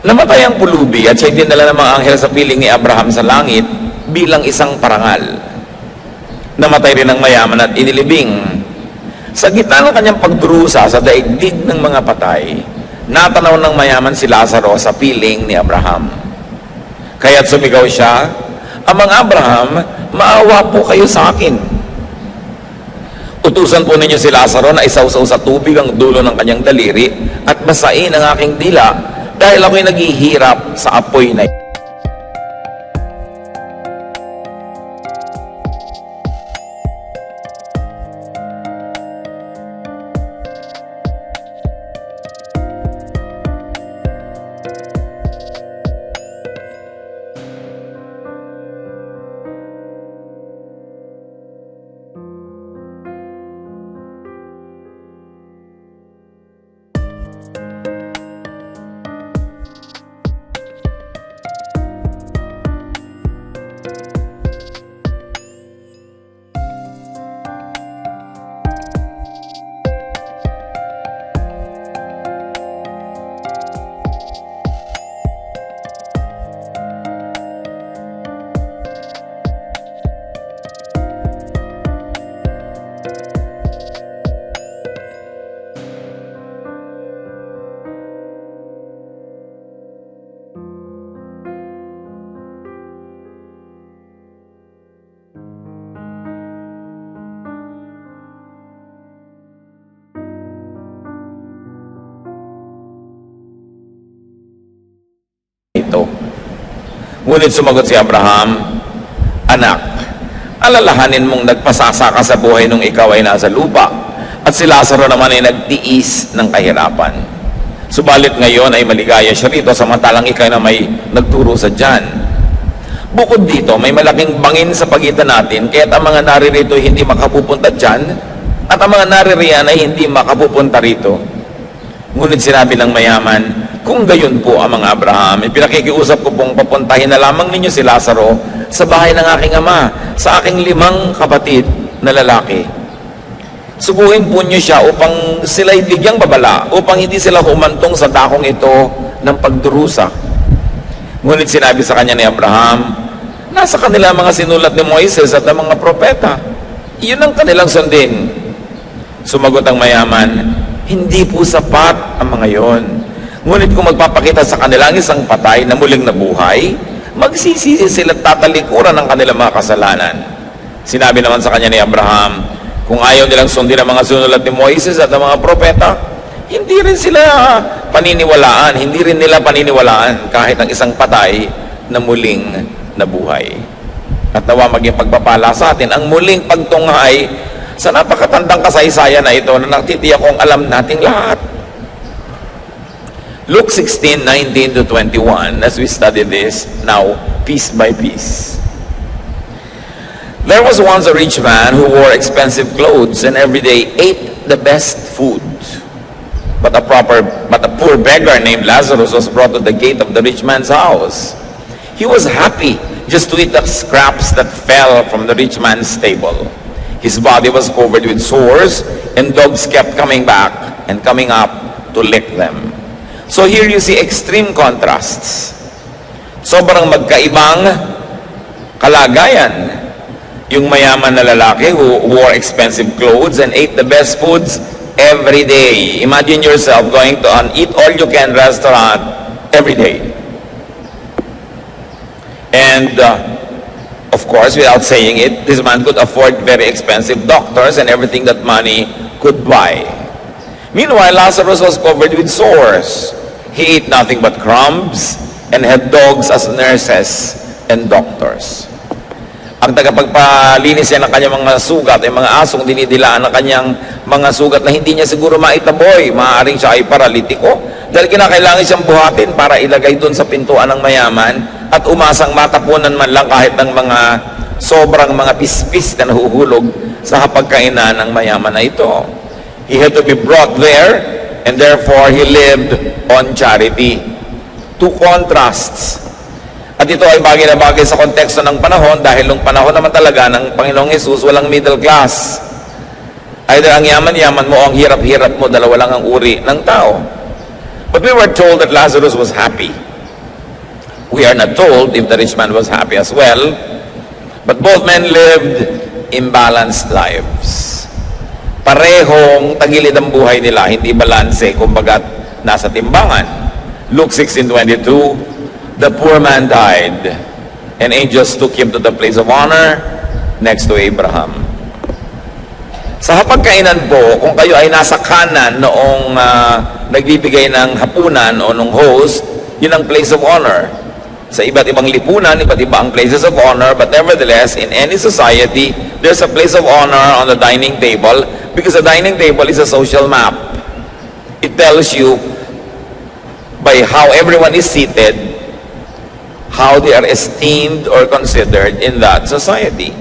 Namatay ang pulubi at siya'y dinala ng mga anghel sa piling ni Abraham sa langit bilang isang parangal. Namatay rin ang mayaman at inilibing. Sa gitna ng kanyang pagdurusa sa daigdig ng mga patay, natanaw ng mayaman si Lazaro sa piling ni Abraham. Kaya't sumigaw siya, "Amang Abraham, maawa po kayo sa akin. Utusan po ninyo si Lazaro na isawsaw sa tubig ang dulo ng kanyang daliri at basain ang aking dila dahil ako'y naghihirap sa apoy na ito. Ngunit sumagot si Abraham, "Anak, alalahanin mong nagpasasa ka sa buhay nung ikaw ay nasa lupa, at si Lazaro naman ay nagtiis ng kahirapan. Subalit ngayon ay maligaya siya rito samantalang ikaw na may nagturo sa tiyan. Bukod dito, may malaking bangin sa pagitan natin, kaya't ang mga naririto ay hindi makapupunta diyan, at ang mga naririyan ay hindi makapupunta rito." Ngunit sinabi ng mayaman, "Kung gayon po, Amang Abraham, ipinakikiusap ko pong papuntahin na lamang ninyo si Lazaro sa bahay ng aking ama, sa aking 5 kapatid na lalaki. Subuhin po niyo siya upang sila'y bigyang babala, upang hindi sila humantong sa dakong ito ng pagdurusa." Ngunit sinabi sa kanya ni Abraham, "Nasa kanila mga sinulat ni Moises at ng mga propeta. Iyon ang kanilang sundin." Sumagot ang mayaman, "Hindi po sapat ang mga yon. Ngunit kung magpapakita sa kanila ang isang patay na muling nabuhay, magsisisi sila at tatalikuran ng kanilang mga kasalanan." Sinabi naman sa kanya ni Abraham, "Kung ayaw nilang sundin ang mga sinulat ni Moises at ng mga propeta, hindi rin nila paniniwalaan kahit ang isang patay na muling nabuhay." At nawa maging pagpapala sa atin ang muling pagtunghay sa napakatandang kasaysayan na ito na nagtitiyak kong alam nating lahat. Luke 16:19-21, as we study this now, piece by piece. "There was once a rich man who wore expensive clothes and every day ate the best food. But a poor beggar named Lazarus was brought to the gate of the rich man's house. He was happy just to eat the scraps that fell from the rich man's table. His body was covered with sores, and dogs kept coming back and coming up to lick them." So here you see extreme contrasts. Sobrang magkaibang kalagayan. Yung mayaman na lalaki who wore expensive clothes and ate the best foods every day. Imagine yourself going to an eat-all-you-can restaurant every day. And of course, without saying it, this man could afford very expensive doctors and everything that money could buy. Meanwhile, Lazarus was covered with sores. He ate nothing but crumbs and had dogs as nurses and doctors. Ang tagapagpalinis niya ng kanyang mga sugat ay mga asong dinidilaan ng kanyang mga sugat na hindi niya siguro maitaboy. Maaaring siya ay paralitiko dahil kinakailangan siyang buhatin para ilagay doon sa pintuan ng mayaman at umasang matapunan man lang kahit ng mga sobrang mga pispis na nahuhulog sa hapagkainan ng mayaman na ito. He had to be brought there, and therefore he lived on charity. Two contrasts. At ito ay bagay na bagay sa konteksto ng panahon dahil nung panahon naman talaga ng Panginoong Hesus walang middle class. Either ang yaman-yaman mo o ang hirap-hirap mo, dalawa lang ang uri ng tao. But we were told that Lazarus was happy. We are not told if the rich man was happy as well, but both men lived imbalanced lives. Parehong tagilid ang buhay nila, hindi balanse, kumbaga nasa timbangan. Luke 16:22, the poor man died, and angels took him to the place of honor next to Abraham. Sa hapagkainan po, kung kayo ay nasa kanan noong nagbibigay ng hapunan o nung host, yun ang place of honor. Sa iba't ibang lipunan, iba't iba ang places of honor, but nevertheless, in any society, there's a place of honor on the dining table because the dining table is a social map. It tells you by how everyone is seated, how they are esteemed or considered in that society.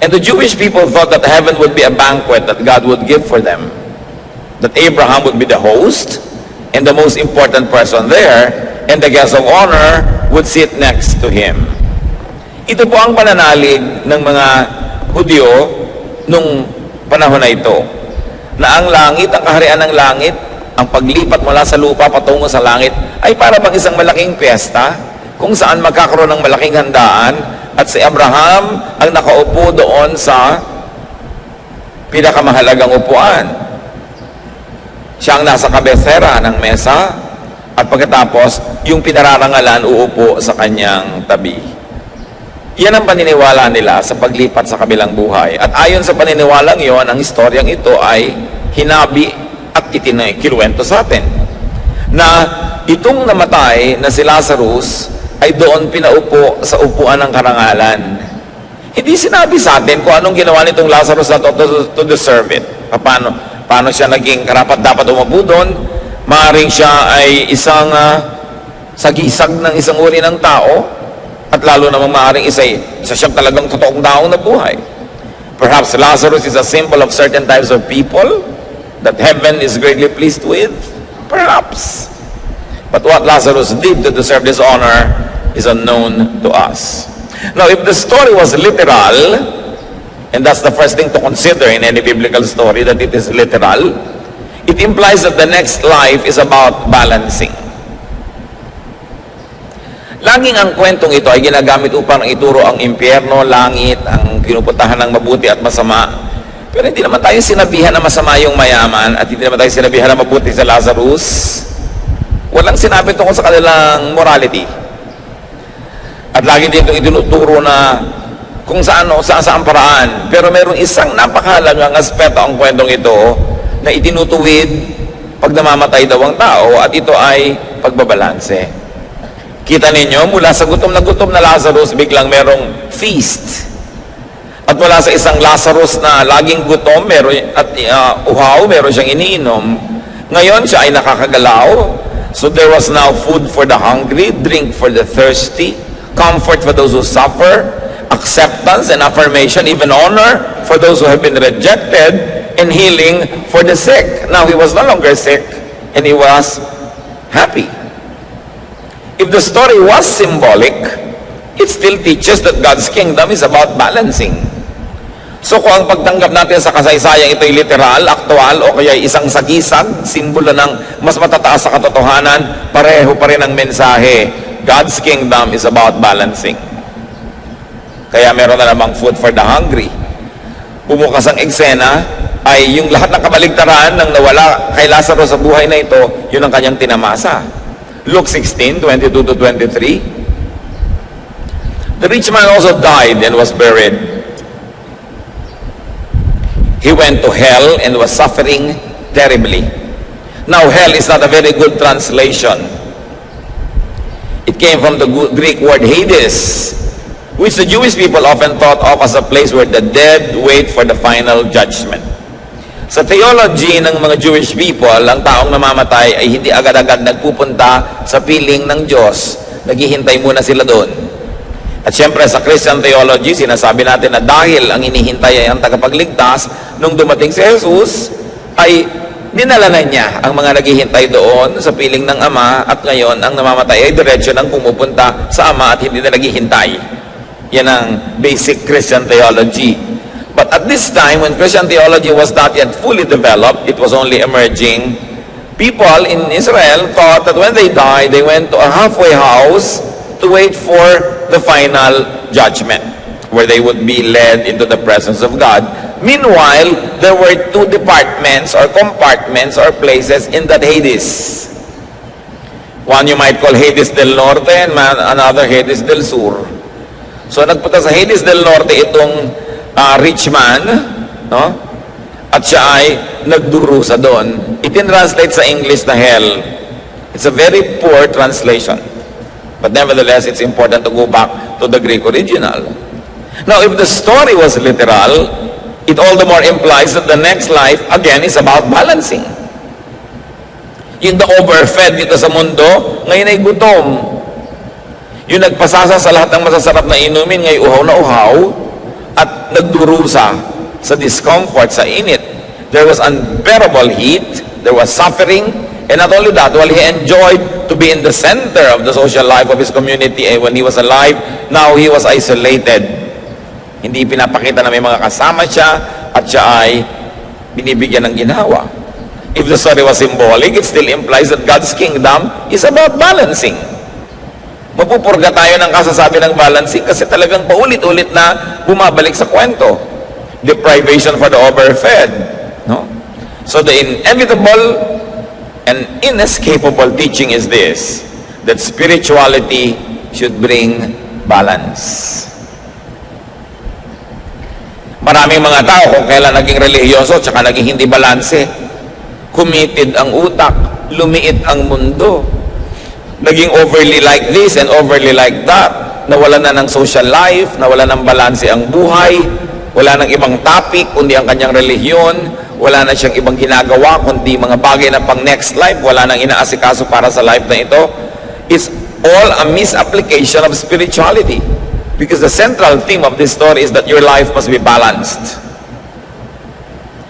And the Jewish people thought that heaven would be a banquet that God would give for them. That Abraham would be the host and the most important person there, and the guest of honor would sit next to him. Ito po ang pananalig ng mga Hudyo nung panahon na ito, na ang langit, ang kaharian ng langit, ang paglipat mula sa lupa patungo sa langit ay para bang isang malaking piyesta kung saan magkakaroon ng malaking handaan at si Abraham ang nakaupo doon sa pinakamahalagang upuan. Siya ang nasa kabesera ng mesa at pagkatapos yung pinararangalan uupo sa kanyang tabi. Yan ang paniniwala nila sa paglipat sa kabilang buhay. At ayon sa paniniwalang yon, ang historyang ito ay hinabi at kinuwento sa atin na itong namatay na si Lazarus ay doon pinaupo sa upuan ng karangalan. Hindi sinabi sa atin kung anong ginawa nitong Lazarus na to deserve it. Paano siya naging karapat dapat umupo doon. Maaring siya ay isang sagisag ng isang uri ng tao, at lalo namang maaring isa siyang talagang totoong taong nabuhay. Perhaps Lazarus is a symbol of certain types of people that heaven is greatly pleased with. Perhaps. But what Lazarus did to deserve this honor is unknown to us. Now, if the story was literal, and that's the first thing to consider in any biblical story, that it is literal, it implies that the next life is about balancing. Laging ang kwentong ito ay ginagamit upang ituro ang impyerno, langit, ang pinupuntahan ng mabuti at masama. Pero hindi naman tayo sinabihan na masama yung mayaman at hindi naman tayo sinabihan na mabuti sa Lazarus. Walang sinabi tungkol sa kanilang morality. At lagi dito itinuturo na kung saan paraan. Pero mayroong isang napakahalagang aspeto ang kwentong ito na itinutuwid pag namamatay daw ang tao, at ito ay pagbabalanse. Kita ninyo, mula sa gutom na Lazarus, biglang merong feast. At mula sa isang Lazarus na laging gutom at uhaw, meron siyang iniinom. Ngayon, siya ay nakakagalaw. So there was now food for the hungry, drink for the thirsty, comfort for those who suffer, acceptance and affirmation, even honor for those who have been rejected, and healing for the sick. Now, he was no longer sick, and he was happy. If the story was symbolic, it still teaches that God's kingdom is about balancing. So kung ang pagtanggap natin sa kasaysayang ito'y literal, aktual, o kaya isang sagisag, simbolo ng mas matataas sa katotohanan, pareho pa rin ang mensahe. God's kingdom is about balancing. Kaya meron na namang food for the hungry. Bumukas ang eksena, ay yung lahat ng kabaligtaran ng nawala kay Lazarus sa buhay na ito, yun ang kanyang tinamasa. Luke 16:22-23. The rich man also died and was buried. He went to hell and was suffering terribly. Now, hell is not a very good translation. It came from the Greek word Hades, which the Jewish people often thought of as a place where the dead wait for the final judgment. Sa theology ng mga Jewish people, ang taong namamatay ay hindi agad-agad nagpupunta sa piling ng Diyos. Naghihintay muna sila doon. At syempre sa Christian theology, sinasabi natin na dahil ang inihintay ay ang tagapagligtas, nung dumating si Jesus, ay dinala na niya ang mga naghihintay doon sa piling ng Ama, at ngayon ang namamatay ay diretsyo nang pumupunta sa Ama at hindi na naghihintay. Yan ang basic Christian theology. But at this time, when Christian theology was not yet fully developed, it was only emerging, People in Israel thought that when they died, they went to a halfway house to wait for the final judgment, where they would be led into the presence of God. Meanwhile, there were two departments or compartments or places in that Hades. One you might call Hades del Norte and another Hades del Sur. So nagpunta sa Hades del Norte itong rich man, no? At siya ay nagdurusa doon. Itin-translate sa English na hell. It's a very poor translation. But nevertheless, it's important to go back to the Greek original. Now, if the story was literal, it all the more implies that the next life, again, is about balancing. Yung the overfed dito sa mundo, ngayon ay gutom. Yung nagpasasa sa lahat ng masasarap na inumin, ngayon uhaw na uhaw, at nagdurusa sa discomfort, sa init. There was unbearable heat, there was suffering, and not only that, while he enjoyed to be in the center of the social life of his community when he was alive, now he was isolated. Hindi pinapakita na may mga kasama siya at siya ay binibigyan ng ginawa. If the story was symbolic, it still implies that God's kingdom is about balancing. Mapupurga tayo ng kasasabi ng balancing kasi talagang paulit-ulit na bumabalik sa kwento. Deprivation for the overfed, no? So the inevitable and inescapable teaching is this, that spirituality should bring balance. Maraming mga tao kung kailan naging relihiyoso tsaka naging hindi balanse, committed ang utak, lumiit ang mundo, naging overly like this and overly like that, nawala na ng social life, nawala ng balanse ang buhay, wala nang ibang topic kundi ang kanyang relihiyon, wala na siyang ibang ginagawa kundi mga bagay na pang next life, wala nang inaasikaso para sa life na ito. It's all a misapplication of spirituality, because the central theme of this story is that your life must be balanced.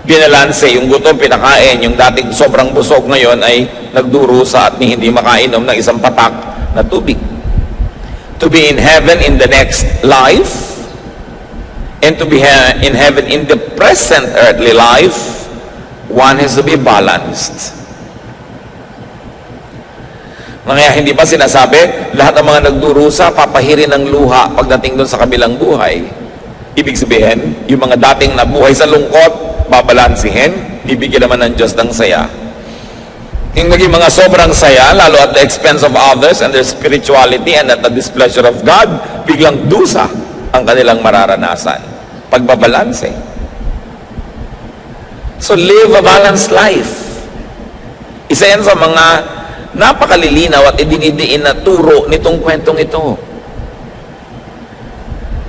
Binalanse, yung gutom pinakain, yung dating sobrang busog ngayon ay nagdurusa at hindi makainom ng isang patak na tubig. To be in heaven in the next life, and to be in heaven in the present earthly life, one has to be balanced. Kaya hindi ba sinasabi, lahat ng mga nagdurusa, papahirin ng luha pagdating doon sa kabilang buhay? Ibig sabihin, yung mga dating nabuhay sa lungkot, babalansihin, bibigyan naman ng Diyos ng saya. Yung naging mga sobrang saya, lalo at the expense of others and their spirituality and at the displeasure of God, biglang dusa ang kanilang mararanasan. Pagbabalanse. So live a balanced life. Isa yan sa mga napakalilinaw at idinidiin na turo nitong kwentong ito.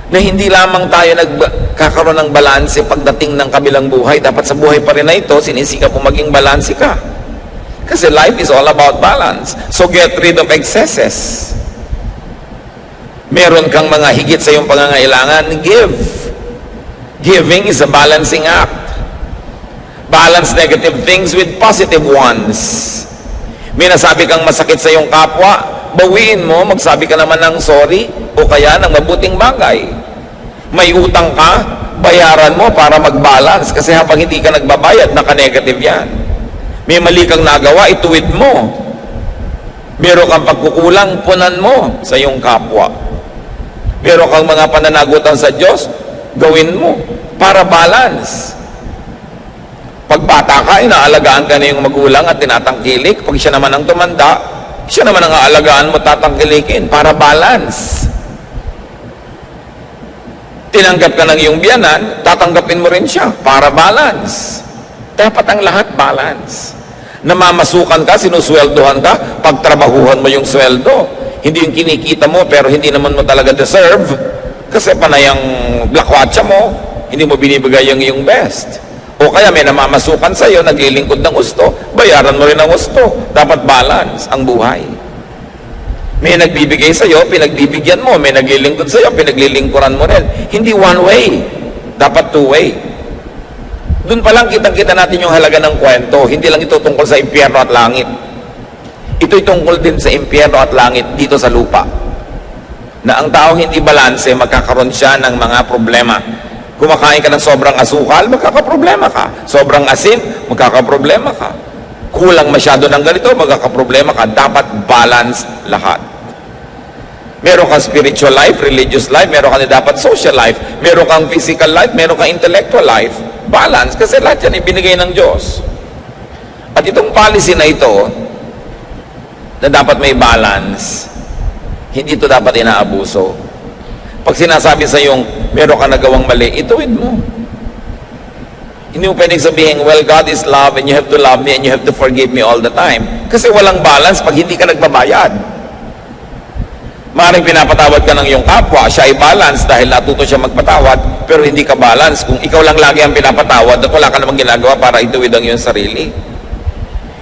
Na hindi lamang tayo nagkakaroon ng balanse pagdating ng kabilang buhay. Dapat sa buhay pa rin na ito, sinisika po maging balanse ka. Kasi life is all about balance. So get rid of excesses. Meron kang mga higit sa iyong pangangailangan, give. Giving is a balancing act. Balance negative things with positive ones. May nasabi kang masakit sa iyong kapwa, bawiin mo, magsabi ka naman ng sorry o kaya ng mabuting bagay. May utang ka, bayaran mo para mag-balance kasi habang hindi ka nagbabayad, naka-negative yan. May mali kang nagawa, ituwid mo. Meron kang pagkukulang, punan mo sa iyong kapwa. Meron kang mga pananagutan sa Diyos, gawin mo para balance. Pag bata ka, inaalagaan ka na yung magulang at tinatangkilik. Pag siya naman ang tumanda, siya naman ang aalagaan mo, tatangkilikin para balance. Tinanggap ka ng iyong biyanan, tatanggapin mo rin siya para balance. Dapat ang lahat balance. Namamasukan ka, sinusweldohan ka, pagtrabahuhan mo yung sweldo. Hindi yung kinikita mo pero hindi naman mo talaga deserve kasi panay ang blakwatsa mo, hindi mo binibigay yung iyong best. O kaya may namamasukan sa iyo, naglilingkod ng gusto, bayaran mo rin ang gusto. Dapat balance ang buhay. May nagbibigay sa iyo, pinagbibigyan mo. May naglilingkod sa iyo, pinaglilingkuran mo rin. Hindi one way, dapat two way. Doon pa lang kitang-kita natin yung halaga ng kwento. Hindi lang ito tungkol sa impyerno at langit. Ito'y tungkol din sa impyerno at langit dito sa lupa. Na ang tao hindi balanse, magkakaroon siya ng mga problema. Kumakain ka ng sobrang asukal, magkakaproblema ka. Sobrang asin, magkakaproblema ka. kulang masyado ng ganito, magkakaproblema ka. Dapat balance lahat. Meron kang spiritual life, religious life, meron kang dapat social life, meron kang physical life, meron kang intellectual life. Balance, kasi lahat yan ibinigay ng Diyos. At itong policy na ito, na dapat may balance, hindi ito dapat inaabuso. Pag sinasabi sa yung meron ka nagawang mali, ituwid mo. Hindi mo pwedeng sabihin, well, God is love and you have to love me and you have to forgive me all the time. Kasi walang balance pag hindi ka nagbabayad. Maaaring pinapatawad ka ng iyong kapwa, siya ay balance dahil natuto siya magpatawad, pero hindi ka balance kung ikaw lang lagi ang pinapatawad at wala ka namang ginagawa para ituwid ang iyong sarili.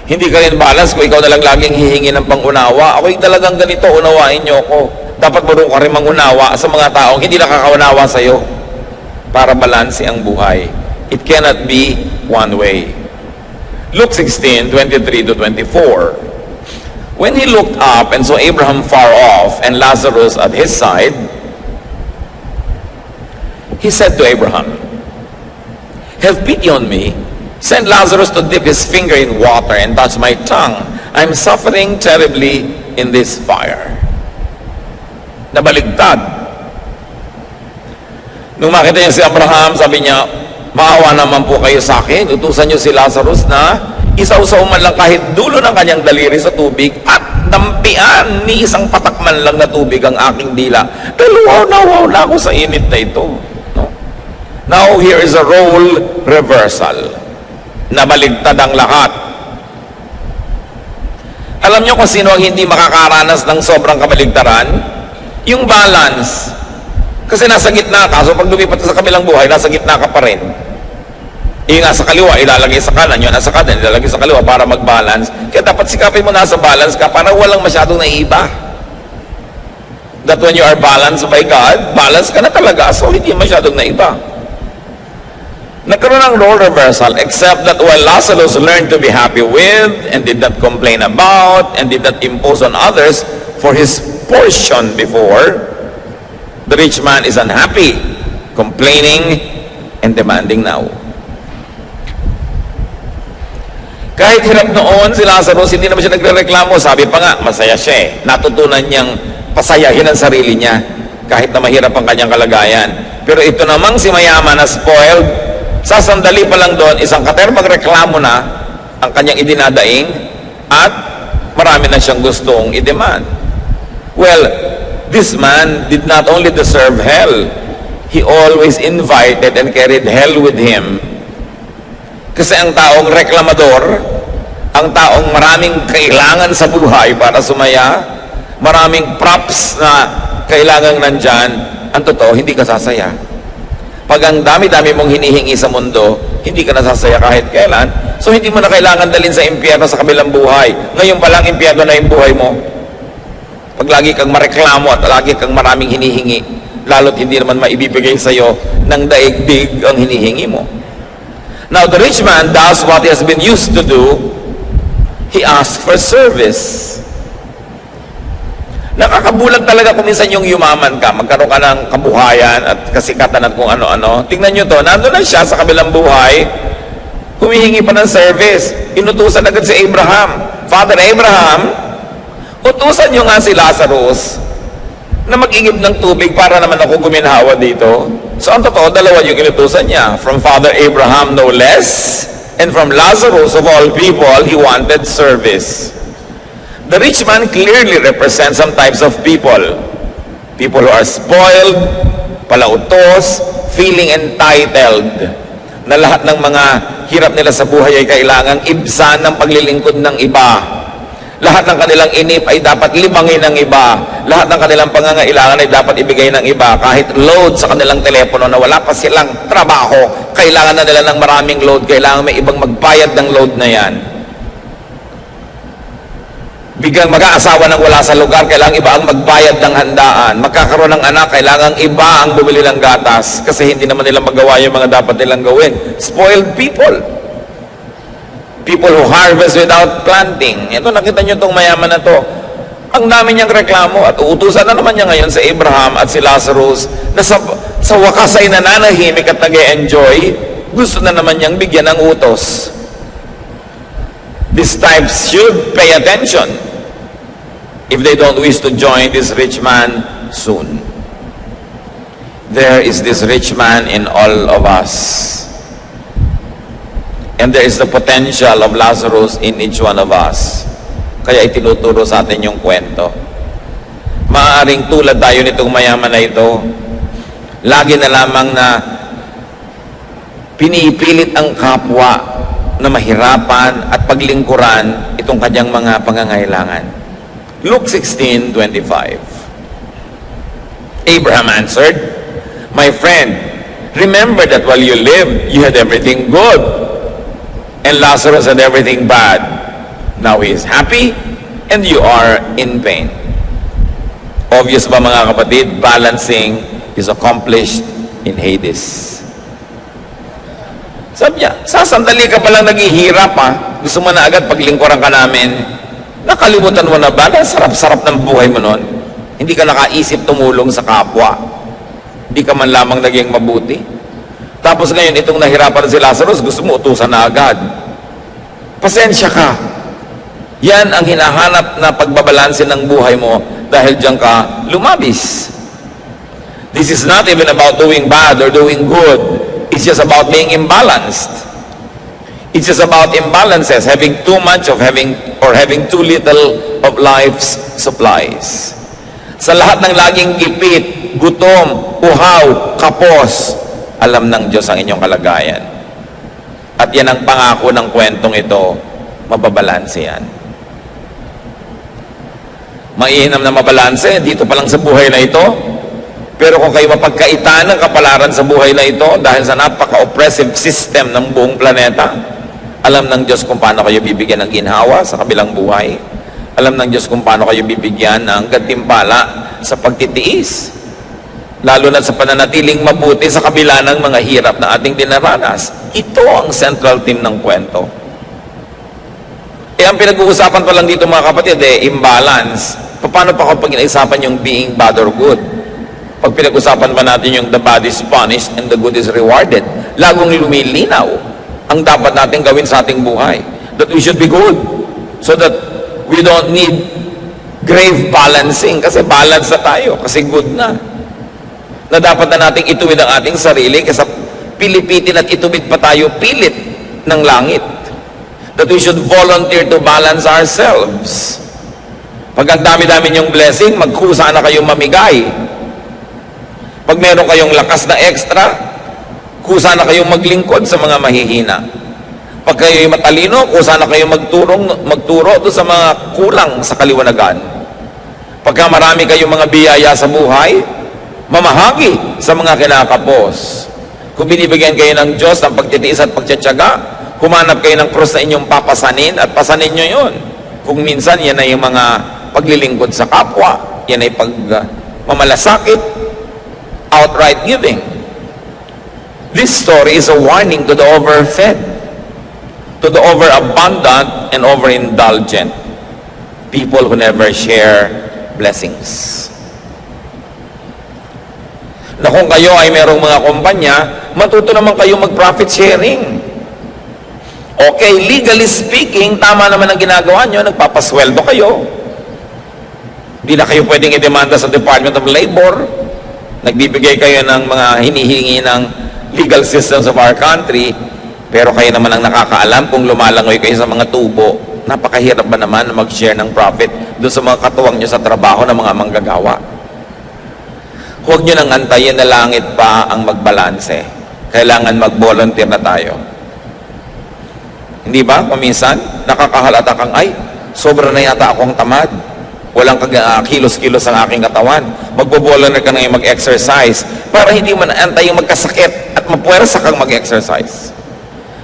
Hindi ka rin balance kung ikaw na lang laging hihingi ng pangunawa. Ako'y talagang ganito, unawain niyo ako. Dapat marunong ka rin mangunawa sa mga taong hindi nakakaunawa sa iyo para balanse ang buhay. It cannot be one way. Luke 16:23-24. When he looked up and saw Abraham far off and Lazarus at his side, he said to Abraham, "Have pity on me. Send Lazarus to dip his finger in water and touch my tongue. I'm suffering terribly in this fire." Nabaligtad. Nung makita niya si Abraham, sabi niya, "Maawa naman po kayo sa akin. Utusan niyo si Lazarus na isaw-saw man lang kahit dulo ng kanyang daliri sa tubig at dampian ni isang patakman lang na tubig ang aking dila. Dahil wow na ako sa init na ito." No? Now, here is a role reversal. Nabaligtad ang lahat. Alam niyo kung sino ang hindi makakaranas ng sobrang kabaligtaran? Yung balance. Kasi nasa gitna ka, so pag lumipat ka sa kabilang buhay, nasa gitna ka pa rin. Yung nasa kaliwa, ilalagay sa kanan. Yung nasa kanan, ilalagay sa kaliwa para mag-balance. Kaya dapat sikapin mo nasa balance ka para walang masyadong naiiba. That when you are balanced by God, balance ka na talaga. So, hindi masyadong naiba. Nagkaroon ng role reversal, except that while Lazarus learned to be happy with and did not complain about and did not impose on others for his portion before, the rich man is unhappy, complaining, and demanding now. Kahit hirap noon si Lazarus, hindi naman siya nagre-reklamo. Sabi pa nga, masaya siya eh. Natutunan niyang pasayahin ang sarili niya kahit na mahirap ang kanyang kalagayan. Pero ito namang si mayaman na spoiled, sa sandali pa lang doon, isang katerbang reklamo na ang kanyang idinadaing at marami na siyang gustong i-demand. Well, this man did not only deserve hell, he always invited and carried hell with him. Kasi ang taong reklamador, ang taong maraming kailangan sa buhay para sumaya, maraming props na kailangan nandyan, ang totoo, hindi ka sasaya. Pag ang dami-dami mong hinihingi sa mundo, hindi ka nasasaya kahit kailan, so hindi mo na kailangan dalhin sa impyerno sa kabilang buhay. Ngayon pa lang impyerno na yung buhay mo. Pag lagi kang mareklamo at lagi kang maraming hinihingi, lalo't hindi naman maibibigay sa'yo ng daigdig ang hinihingi mo. Now, the rich man does what he has been used to do. He asks for service. Nakakabulag talaga kung minsan yung yumaman ka, magkaroon ka ng kabuhayan at kasikatan at kung ano-ano. Tingnan nyo to, nandun na siya sa kabilang buhay, humihingi pa ng service. Inutusan agad si Abraham. Father Abraham, utusan nyo nga si Lazarus na mag-igib ng tubig para naman ako guminhawa dito. So ang totoo, dalawa yung inutusan niya. From Father Abraham no less, and from Lazarus of all people, he wanted service. The rich man clearly represents some types of people. People who are spoiled, palautos, feeling entitled, na lahat ng mga hirap nila sa buhay ay kailangang ibsan ng paglilingkod ng iba. Lahat ng kanilang inip ay dapat libangin ng iba. Lahat ng kanilang pangangailangan ay dapat ibigay ng iba. Kahit load sa kanilang telepono na wala pa silang trabaho, kailangan na nila ng maraming load. Kailangan may ibang magbayad ng load na yan. Biglang mag-aasawa ng wala sa lugar, kailangan iba ang magbayad ng handaan. Magkakaroon ng anak, kailangan iba ang bumili ng gatas kasi hindi naman nila magawa yung mga dapat nilang gawin. Spoiled people. People who harvest without planting. Ito, nakita nyo itong mayaman na to. Ang dami niyang reklamo at uutusan na naman niya ngayon si Abraham at si Lazarus na sa wakas ay nananahimik at nag-e-enjoy. Gusto na naman niyang bigyan ng utos. These types should pay attention if they don't wish to join this rich man soon. There is this rich man in all of us. And there is the potential of Lazarus in each one of us. Kaya itinuturo sa atin yung kwento. Maaaring tulad tayo nitong mayaman na ito, lagi na lamang na pinipilit ang kapwa na mahirapan at paglingkuran itong kanyang mga pangangailangan. Luke 16:25. Abraham answered, "My friend, remember that while you lived, you had everything good. And Lazarus had everything bad. Now he is happy, and you are in pain." Obvious ba mga kapatid? Balancing is accomplished in Hades. Sabi niya, sasandali ka palang naghihirap ha? Gusto mo na agad paglingkuran ka namin? Nakalimutan mo na ba na sarap-sarap ng buhay mo nun? Hindi ka nakaisip tumulong sa kapwa. Hindi ka man lamang naging mabuti. Tapos ngayon, itong nahirapan si Lazarus, gusto mo utusan na agad. Pasensya ka. Yan ang hinahanap na pagbabalansin ng buhay mo dahil diyan ka lumabis. This is not even about doing bad or doing good. It's just about being imbalanced. It's just about imbalances, having too much of having too little of life's supplies. Sa lahat ng laging gipit, gutom, uhaw, kapos, alam ng Diyos ang inyong kalagayan. At yan ang pangako ng kwentong ito, mababalanse yan. Mainam na mabalanse, dito pa lang sa buhay na ito. Pero kung kayo mapagkaitan ng kapalaran sa buhay na ito, dahil sa napaka-oppressive system ng buong planeta, alam ng Diyos kung paano kayo bibigyan ng ginhawa sa kabilang buhay. Alam ng Diyos kung paano kayo bibigyan ng gantimpala sa pagtitiis. Lalo na sa pananatiling mabuti sa kabila ng mga hirap na ating dinaranas. Ito ang central theme ng kwento. Ang pinag-uusapan pa lang dito mga kapatid, imbalance. Paano pa kapag inaisapan yung being bad or good? Pag pinag-usapan pa natin yung the bad is punished and the good is rewarded, lagong lumilinaw ang dapat natin gawin sa ating buhay. That we should be good. So that we don't need grave balancing. Kasi balance na tayo. Kasi good na. Na dapat na nating ituwid ang ating sarili kaysa pilipitin at ituwid pa tayo pilit ng langit. That we should volunteer to balance ourselves. Pag ang dami-dami niyong blessing, magkusa na kayong mamigay. Pag meron kayong lakas na extra, kusa na kayong maglingkod sa mga mahihina. Pag kayo'y matalino, kusa na kayong magturo doon sa mga kulang sa kaliwanagan. Pagka marami kayong mga biyaya sa buhay, mamahagi sa mga kinakapos. Kung binibigyan kayo ng Diyos ng pagtitiis at pagtsatsaga, humanap kayo ng krus na inyong papasanin at pasanin nyo yun. Kung minsan yan ay yung mga paglilingkod sa kapwa, yan ay pagmamalasakit, outright giving. This story is a warning to the overfed, to the overabundant and overindulgent, people who never share blessings. Na kung kayo ay merong mga kumpanya, matuto naman kayo mag-profit sharing. Okay, legally speaking, tama naman ang ginagawa nyo, nagpapasweldo kayo. Hindi na kayo pwedeng i-demanda sa Department of Labor. Nagbibigay kayo ng mga hinihingi ng legal systems of our country, pero kayo naman ang nakakaalam kung lumalangoy kayo sa mga tubo. Napakahirap ba naman na mag-share ng profit doon sa mga katuwang nyo sa trabaho ng mga manggagawa? Huwag nyo nang antayin na langit pa ang magbalanse. Kailangan mag-volunteer na tayo. Hindi ba? Paminsan, nakakahalata kang, ay, sobra na yata akong tamad. Walang kilos-kilos ang aking katawan. Magbo-volunteer ka na mag-exercise para hindi mo naantayin magkasakit at mapuwersa kang mag-exercise.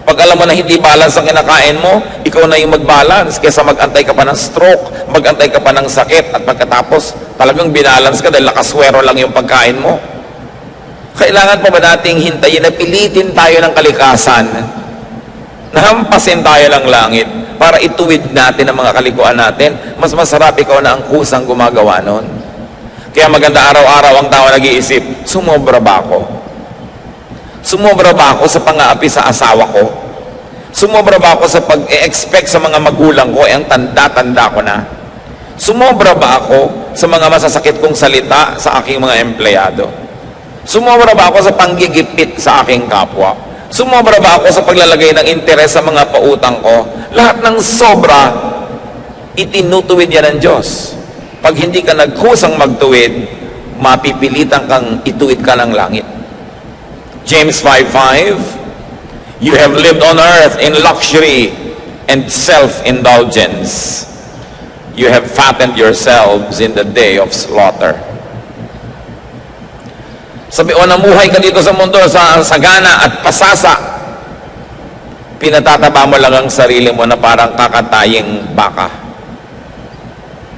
Pag alam mo na hindi balance ang kinakain mo, ikaw na yung mag-balance kaysa mag-antay ka pa ng stroke, mag-antay ka pa ng sakit, at pagkatapos talagang binalance ka dahil nakaswero lang yung pagkain mo. Kailangan pa ba nating hintayin na pilitin tayo ng kalikasan, nahampasin tayo ng langit para ituwid natin ang mga kalikuan natin? Mas masarap ikaw na ang kusang gumagawa nun. Kaya maganda araw-araw ang tao nag-iisip, sumobra ba ako? Sumobra ba ako sa pang-aapi sa asawa ko? Sumobra ba ako sa pag-expect sa mga magulang ko, ang tanda-tanda ko na? Sumobra ba ako sa mga masasakit kong salita sa aking mga empleyado? Sumobra ba ako sa panggigipit sa aking kapwa? Sumobra ba ako sa paglalagay ng interes sa mga pautang ko? Lahat ng sobra, itinutuwid yan ng Diyos. Pag hindi ka nagkusang magtuwid, mapipilitan kang ituwid ka ng langit. James 5:5, you have lived on earth in luxury and self-indulgence. You have fattened yourselves in the day of slaughter. Sabi, o namuhay ka dito sa mundo sa sagana at pasasa, pinatataba mo lang ang sarili mo na parang kakataying baka.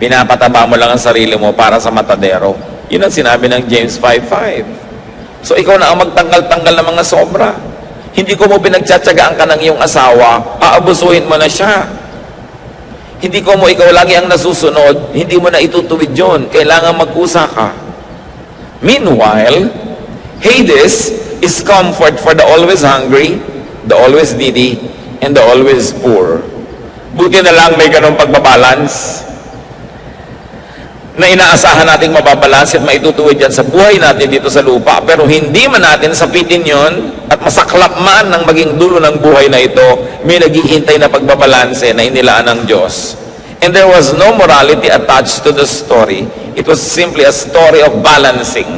Pinapataba mo lang ang sarili mo para sa matadero. Yun ang sinabi ng James 5:5. So ikaw na ang magtanggal-tanggal ng mga sobra. Hindi ko mo pinagtsatsagaan ka ng iyong asawa, aabusuhin mo na siya. Hindi ko mo ikaw lagi ang nasusunod, hindi mo na itutuwid yun. Kailangan magkusa ka. Meanwhile, Hades is comfort for the always hungry, the always needy, and the always poor. Buti na lang may ganong pagbabalance na inaasahan nating mababalance at maitutuwid yan sa buhay natin dito sa lupa, pero hindi man natin sapitin yon at masaklap man ng maging dulo ng buhay na ito, may naghihintay na pagbabalanse na inilaan ng Diyos. And there was no morality attached to the story. It was simply a story of balancing.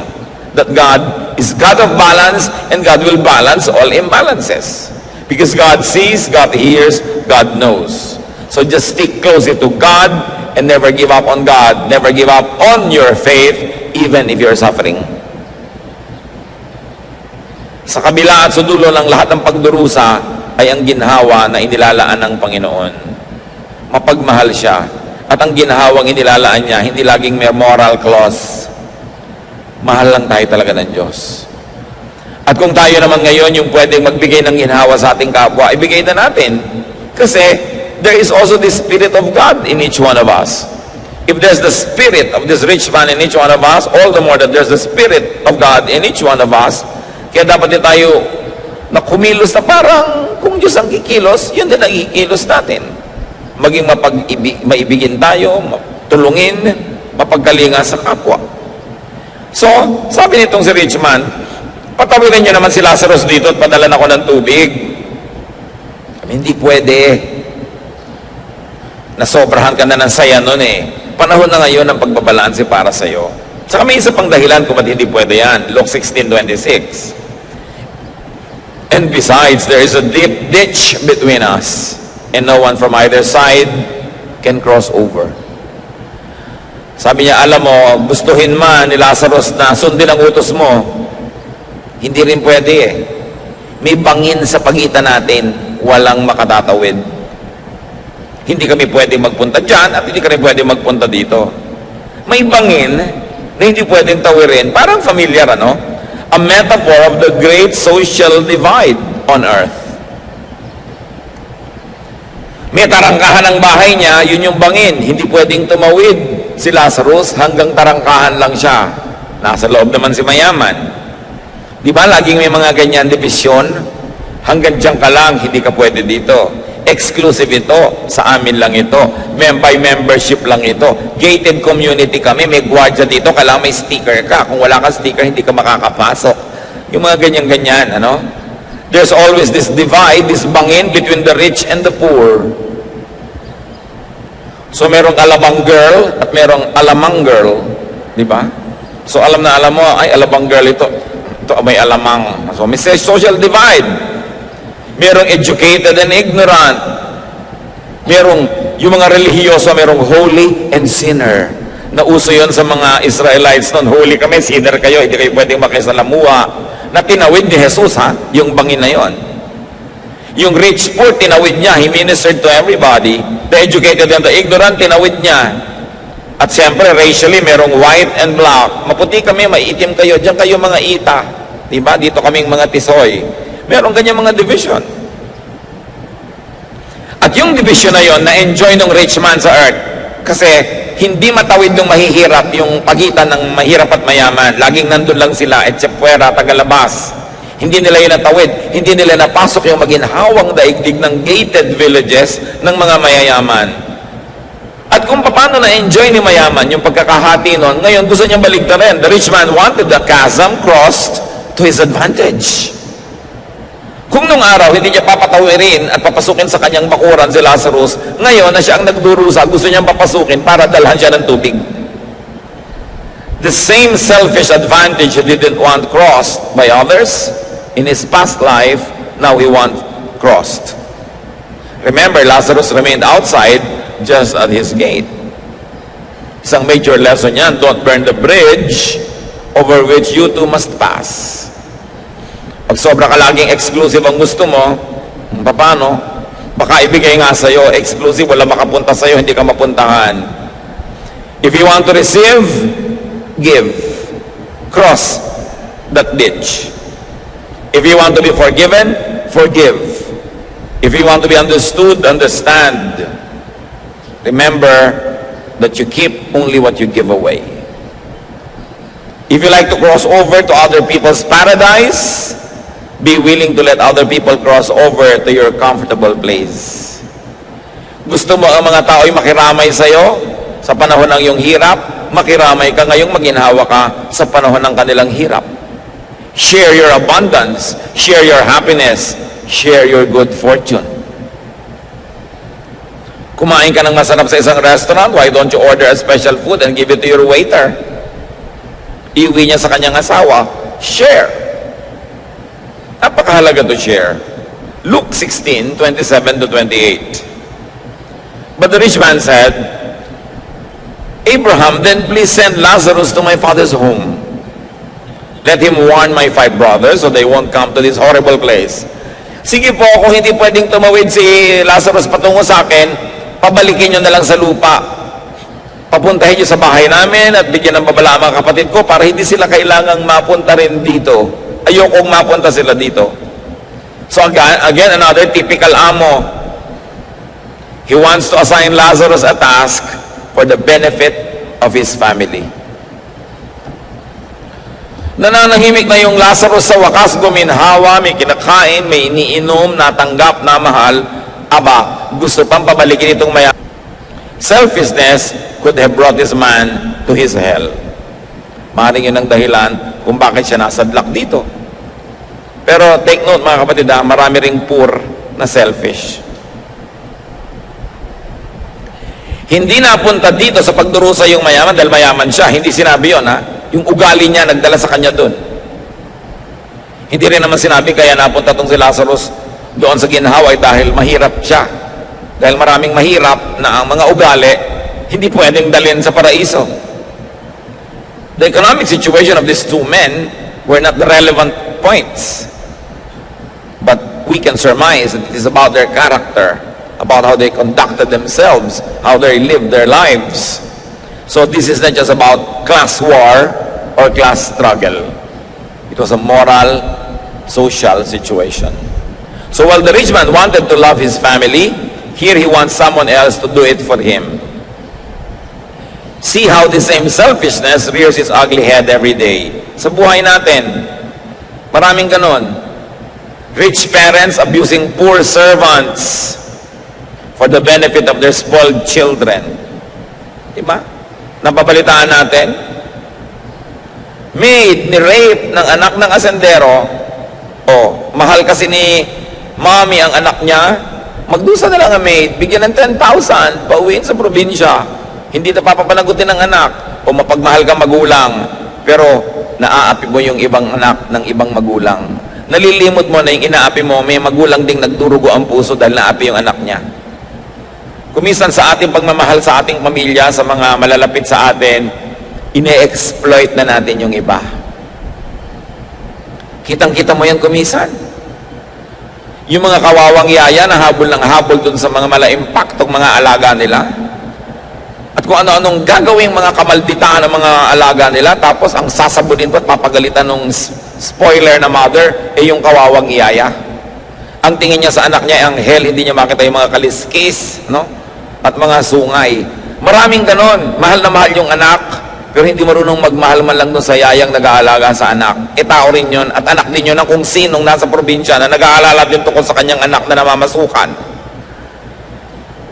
That God is God of balance, and God will balance all imbalances. Because God sees, God hears, God knows. So just stick closely to God and never give up on God. Never give up on your faith, even if you're suffering. Sa kabila at sa dulo ng lahat ng pagdurusa ay ang ginhawa na inilalaan ng Panginoon. Mapagmahal siya. At ang ginhawang inilalaan niya, hindi laging may moral clause. Mahal lang tayo talaga ng Diyos. At kung tayo naman ngayon yung pwedeng magbigay ng ginhawa sa ating kapwa, ibigay na natin. Kasi there is also the Spirit of God in each one of us. If there's the Spirit of this rich man in each one of us, all the more that there's the Spirit of God in each one of us. Kaya dapat din tayo na kumilos na parang kung Diyos ang kikilos, yun din ang ikilos natin. Maging maibigin tayo, tulungin, mapagkalinga sa kapwa. So, sabi nitong si rich man, patawirin niyo naman si Lazarus dito at padalan ako ng tubig. Hindi pwede. Nasobrahan ka na ng saya nun eh. Panahon na ngayon ng pagbabalanse para sa'yo. Saka may isa pang dahilan kung ba't hindi pwede yan. Luke 16:26. And besides, there is a deep ditch between us, and no one from either side can cross over. Sabi niya, alam mo, gustuhin man ni Lazarus na sundin ang utos mo, hindi rin pwede eh. May bangin sa pagitan natin, walang makatatawid. Hindi kami pwedeng magpunta dyan at hindi kami pwedeng magpunta dito. May bangin na hindi pwedeng tawirin. Parang familiar, ano? A metaphor of the great social divide on earth. May tarangkahan ng bahay niya, yun yung bangin. Hindi pwedeng tumawid si Lazarus, hanggang tarangkahan lang siya. Nasa loob naman si mayaman. Di ba laging may mga ganyan division? Hanggang dyan ka lang, hindi ka pwede dito. Exclusive ito, sa amin lang ito. By membership lang ito. Gated community kami, may gwardiya dito, kailangan may sticker ka. Kung wala kang sticker, hindi ka makakapasok. Yung mga ganyan-ganyan, ano? There's always this divide, this bangin between the rich and the poor. So merong alabang girl at merong alamang girl, di ba? So alam na alam mo, ay alabang girl ito may alamang. So may social divide. Merong educated and ignorant. Merong, yung mga relihiyoso, merong holy and sinner. Nauso yon sa mga Israelites noon. Holy kami, sinner kayo, hindi kayo pwedeng makisalamuha. Na tinawid ni Jesus, ha? Yung bangin na yon. Yung rich poor, tinawid niya. He ministered to everybody. The educated and the ignorant, tinawid niya. At siyempre, racially, merong white and black. Maputi kami, maiitim kayo. Diyan kayo mga ita. Diba? Dito kaming mga tisoy. Merong ganyan mga division. At yung division na yon, na-enjoy ng rich man sa earth. Kasi hindi matawid ng mahihirap yung pagitan ng mahirap at mayaman. Laging nandun lang sila, etsepuera, tagalabas. Hindi nila yun natawid. Hindi nila napasok yung maginhawang daigdig ng gated villages ng mga mayayaman. At kung paano na-enjoy ni mayaman yung pagkakahati nun, ngayon gusto niyang baligtarin. The rich man wanted the chasm crossed to his advantage. Kung nung araw, hindi niya papatawirin at papasukin sa kanyang bakuran si Lazarus, ngayon na siya ang nagdurusa, gusto niyang papasukin para dalhan siya ng tubig. The same selfish advantage he didn't want crossed by others in his past life, now he wants crossed. Remember, Lazarus remained outside just at his gate. Isang major lesson yan, don't burn the bridge over which you too must pass. Pag sobra ka laging exclusive ang gusto mo, paano? Baka ibigay nga sa'yo, exclusive, wala makapunta sa'yo, hindi ka mapuntahan. If you want to receive, give. Cross that ditch. If you want to be forgiven, forgive. If you want to be understood, understand. Remember that you keep only what you give away. If you like to cross over to other people's paradise, be willing to let other people cross over to your comfortable place. Gusto mo ang mga tao'y makiramay sa'yo sa panahon ng iyong hirap, makiramay ka ngayong maginhawa ka sa panahon ng kanilang hirap. Share your abundance, share your happiness, share your good fortune. Kumain ka ng masarap sa isang restaurant, why don't you order a special food and give it to your waiter? Iuwi niya sa kanyang asawa, share. Napakahalaga to share. Luke 16:27 to 28. But the rich man said, Abraham, then please send Lazarus to my father's home. Let him warn my 5 brothers so they won't come to this horrible place. Sige po, kung hindi pwedeng tumawid si Lazarus patungo sa akin, pabalikin nyo na lang sa lupa. Papuntahin nyo sa bahay namin at bigyan ng babala ang mga kapatid ko para hindi sila kailangang mapunta rin dito. Ayokong mapunta sila dito. So again, another typical amo. He wants to assign Lazarus a task for the benefit of his family. Nananahimik na yung Lazarus sa wakas, guminhawa, may kinakain, may iniinom, natanggap na mahal. Aba, gusto pang pabalikin itong maya. Selfishness could have brought this man to his hell. Maaaring yun ang dahilan kung bakit siya nasadlak dito. Pero take note mga kapatid, marami ring poor na selfish. Hindi napunta dito sa pagdurusa yung mayaman dahil mayaman siya. Hindi sinabi yun, yung ugali niya nagdala sa kanya doon. Hindi rin naman sinabi kaya napunta tong si Lazarus doon sa ginhaway dahil mahirap siya. Dahil maraming mahirap na ang mga ugali hindi pwedeng dalhin sa paraiso. The economic situation of these two men were not the relevant points. But we can surmise that it is about their character, about how they conducted themselves, how they lived their lives. So this is not just about class war or class struggle. It was a moral, social situation. So while the rich man wanted to love his family, here he wants someone else to do it for him. See how the same selfishness rears its ugly head every day. Sa buhay natin, maraming ganon. Rich parents abusing poor servants for the benefit of their spoiled children. Diba? Napabalitaan natin. Maid, ni-rape ng anak ng asendero. Mahal kasi ni mommy ang anak niya. Magdusa na lang ang maid, bigyan ng 10,000, pauwiin sa probinsya. Hindi na papapanagutin ng anak. O mapagmahal kang magulang, pero naaapi mo yung ibang anak ng ibang magulang. Nalilimot mo na yung inaapi mo, may magulang ding nagdurugo ang puso dahil naapi yung anak niya. Kumisan sa ating pagmamahal sa ating pamilya, sa mga malalapit sa atin, ine-exploit na natin yung iba. Kitang-kita mo yan kumisan. Yung mga kawawang yaya na habol ng habol dun sa mga malaimpaktong mga alaga nila. At kung ano-anong gagawing mga kamalditaan ng mga alaga nila, tapos ang sasabunin ko at papagalitan ng spoiler na mother, yung kawawang iyaya. Ang tingin niya sa anak niya ang hell, hindi niya makita yung mga kaliskis, no? At mga sungay. Maraming ganon. Mahal na mahal yung anak, pero hindi marunong magmahal man lang doon sa yayang nag-aalaga sa anak. Tao rin yun, at anak din yun ng kung sinong nasa probinsya na nag-aalala din tungkol sa kanyang anak na namamasukan.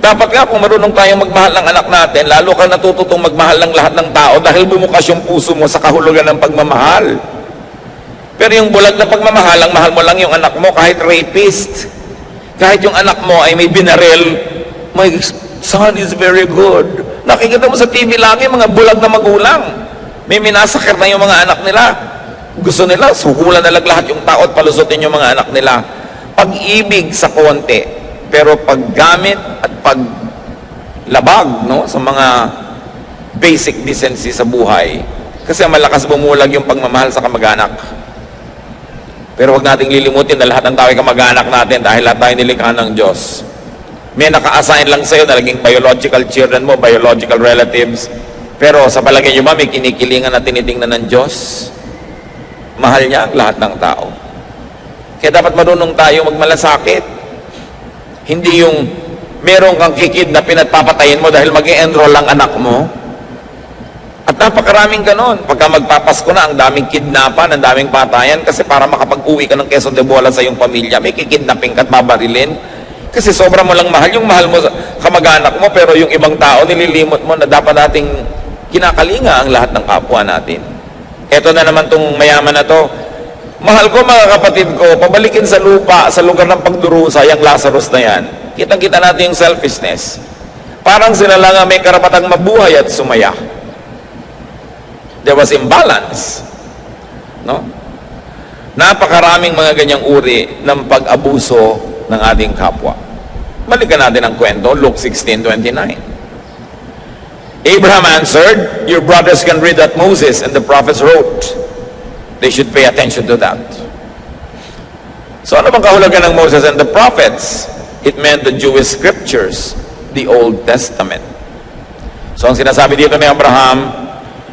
Dapat nga kung marunong tayong magmahal ng anak natin, lalo ka natututong magmahal ng lahat ng tao dahil bumukas yung puso mo sa kahulugan ng pagmamahal. Pero yung bulag na pagmamahal, ang mahal mo lang yung anak mo kahit rapist. Kahit yung anak mo ay may binaril, my son is very good. Nakikita mo sa TV lagi, mga bulag na magulang. May minasakir na yung mga anak nila. Gusto nila, suhulan na lang lahat yung tao at palusutin yung mga anak nila. Pag-ibig sa konti, pero paggamit at paglabag, no, sa mga basic decency sa buhay. Kasi malakas bumulag yung pagmamahal sa kamag-anak. Pero huwag nating lilimutin na lahat ng tao ay kamag-anak natin dahil lahat tayo nilikha ng Diyos. May naka-assign lang sa'yo na naging biological children mo, biological relatives. Pero sa palagay nyo ba, may kinikilingan na tinitingnan ng Diyos? Mahal niya ang lahat ng tao. Kaya dapat marunong tayo magmalasakit. Hindi yung meron kang kikidnapin at papatayin mo dahil mag-i-enroll ang anak mo. At napakaraming ganon. Pagka magpapasko na, ang daming kidnapan, ang daming patayan, kasi para makapag-uwi ka ng Quezon de Bola sa iyong pamilya, may kikidnapin ka at babarilin. Kasi sobra mo lang mahal, yung mahal mo kamag-anak mo, pero yung ibang tao nililimot mo na dapat nating kinakalinga ang lahat ng kapwa natin. Eto na naman tong mayaman na to. Mahal ko mga kapatid ko, pabalikin sa lupa, sa lugar ng pagdurusa, yung Lazarus na yan. Kitang-kita natin yung selfishness. Parang sila lang ang may karapatang mabuhay at sumaya. There was imbalance. No? Napakaraming mga ganyang uri ng pag-abuso ng ating kapwa. Balikan natin ang kwento, Luke 16:29. Abraham answered, "Your brothers can read that Moses and the prophets wrote. They should pay attention to that." So ano bang kahulugan ng Moses and the prophets? It meant the Jewish scriptures, the Old Testament. So ang sinasabi dito ni Abraham,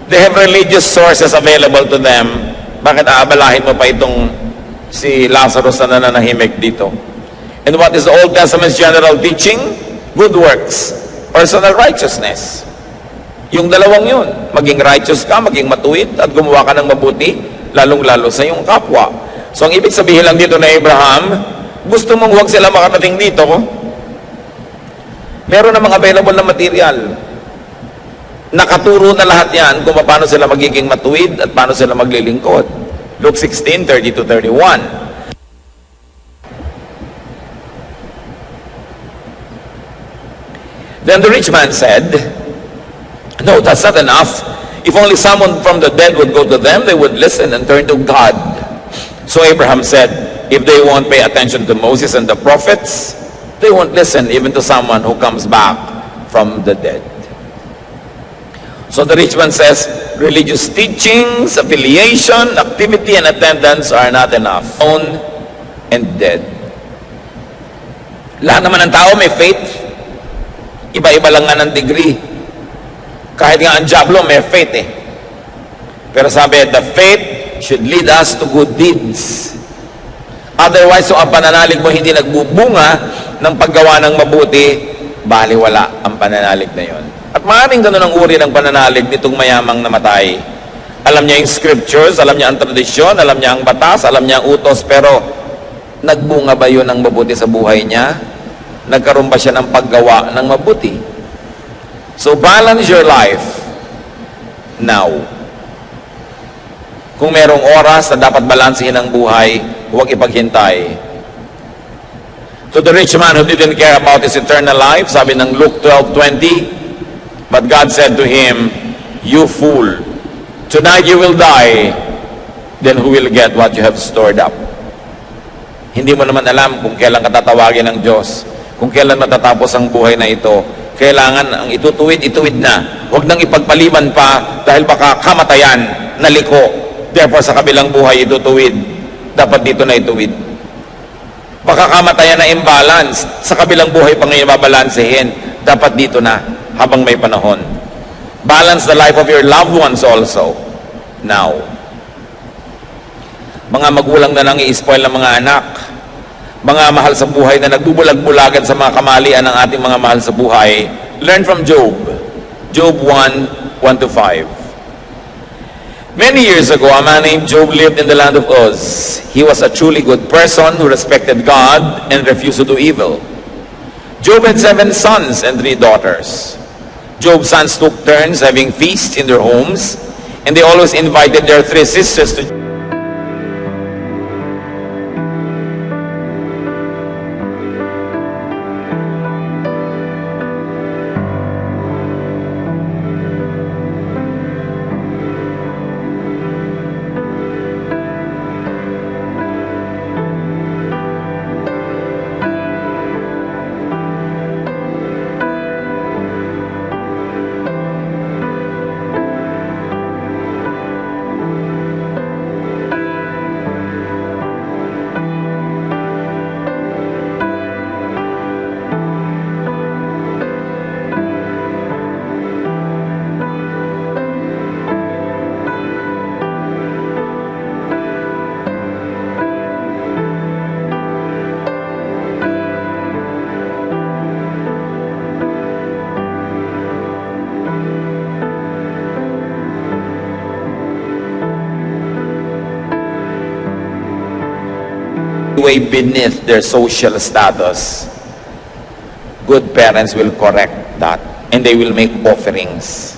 they have religious sources available to them. Bakit aabalahin mo pa itong si Lazarus na nananahimik dito? And what is the Old Testament's general teaching? Good works, personal righteousness. Yung dalawang yun, maging righteous ka, maging matuwid, at gumawa ka ng mabuti, lalong-lalo sa iyong kapwa. So ang ibig sabihin lang dito na Abraham, gusto mong huwag sila makarating dito, meron namang available na material. Nakaturo na lahat yan kung paano sila magiging matuwid at paano sila maglilingkod. Luke 16:30-31. Then the rich man said, "No, that's not enough. If only someone from the dead would go to them, they would listen and turn to God." So Abraham said, "If they won't pay attention to Moses and the prophets, they won't listen even to someone who comes back from the dead." So the rich man says, religious teachings, affiliation, activity, and attendance are not enough. Own and dead. Lahat naman ng tao may faith. Iba-iba lang nga ng degree. Kahit nga ang Diablo may faith eh. Pero sabi, the faith should lead us to good deeds. Otherwise, so ang pananalig mo hindi nagbubunga ng paggawa ng mabuti, baliwala ang pananalig na yon. At maaaring ganun ang uri ng pananalig nitong mayamang namatay. Alam niya yung scriptures, alam niya ang tradisyon, alam niya ang batas, alam niya ang utos, pero nagbunga ba yun ng mabuti sa buhay niya? Nagkaroon ba siya ng paggawa ng mabuti? So balance your life now. Kung merong oras na dapat balansehin ang buhay, huwag ipaghintay. To the rich man who didn't care about his eternal life, sabi ng Luke 12:20, but God said to him, "You fool, tonight you will die, then who will get what you have stored up?" Hindi mo naman alam kung kailan katatawagin ng Diyos, kung kailan matatapos ang buhay na ito. Kailangan ang itutuwid, ituwid na. Huwag nang ipagpaliban pa dahil baka kamatayan, naliko. Therefore, sa kabilang buhay, itutuwid. Dapat dito na ituwid. Baka kamatayan na imbalance, sa kabilang buhay pa ngayon babalansehin. Dapat dito na, habang may panahon. Balance the life of your loved ones also. Now. Mga magulang na nang i-spoil ng mga anak, mga mahal sa buhay na nagbubulag-bulagan sa mga kamalian ng ating mga mahal sa buhay, learn from Job. Job 1:1-5. Many years ago, a man named Job lived in the land of Uz. He was a truly good person who respected God and refused to do evil. Job had 7 sons and 3 daughters. Job's sons took turns having feasts in their homes, and they always invited their 3 sisters to way beneath their social status. Good parents will correct that and they will make offerings.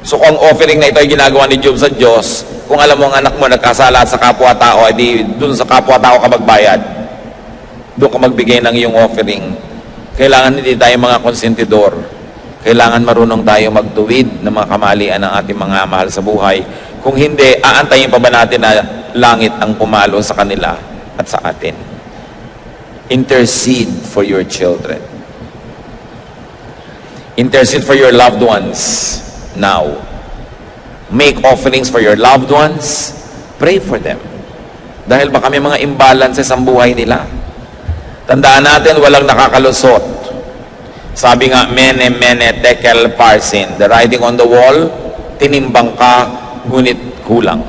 So kung offering na ito ay ginagawa ni Job sa Diyos, kung alam mo ang anak mo nagkasala sa kapwa-tao, edi dun sa kapwa-tao ka magbayad. Doon ka magbigay ng iyong offering. Kailangan hindi tayo mga konsentidor. Kailangan marunong tayo magtuwid ng mga kamalian ng ating mga mahal sa buhay. Kung hindi, aantayin pa ba natin na langit ang pumalo sa kanila at sa atin? Intercede for your children. Intercede for your loved ones now. Make offerings for your loved ones. Pray for them. Dahil baka may mga imbalance sa buhay nila. Tandaan natin, walang nakakalusot. Sabi nga, mene tekel parsin. The writing on the wall, tinimbang ka, ngunit kulang.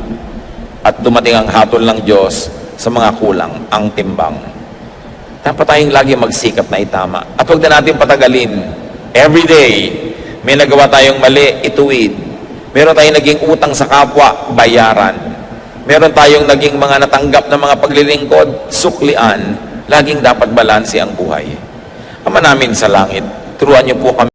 At dumating ang hatol ng Diyos sa mga kulang, ang timbang. Dapat tayong lagi magsikap na itama. At huwag na natin patagalin. Every day, may nagawa tayong mali, ituwid. Meron tayong naging utang sa kapwa, bayaran. Meron tayong naging mga natanggap na mga paglilingkod, suklian. Laging dapat balanse ang buhay. Ama namin sa langit, turuan niyo po kami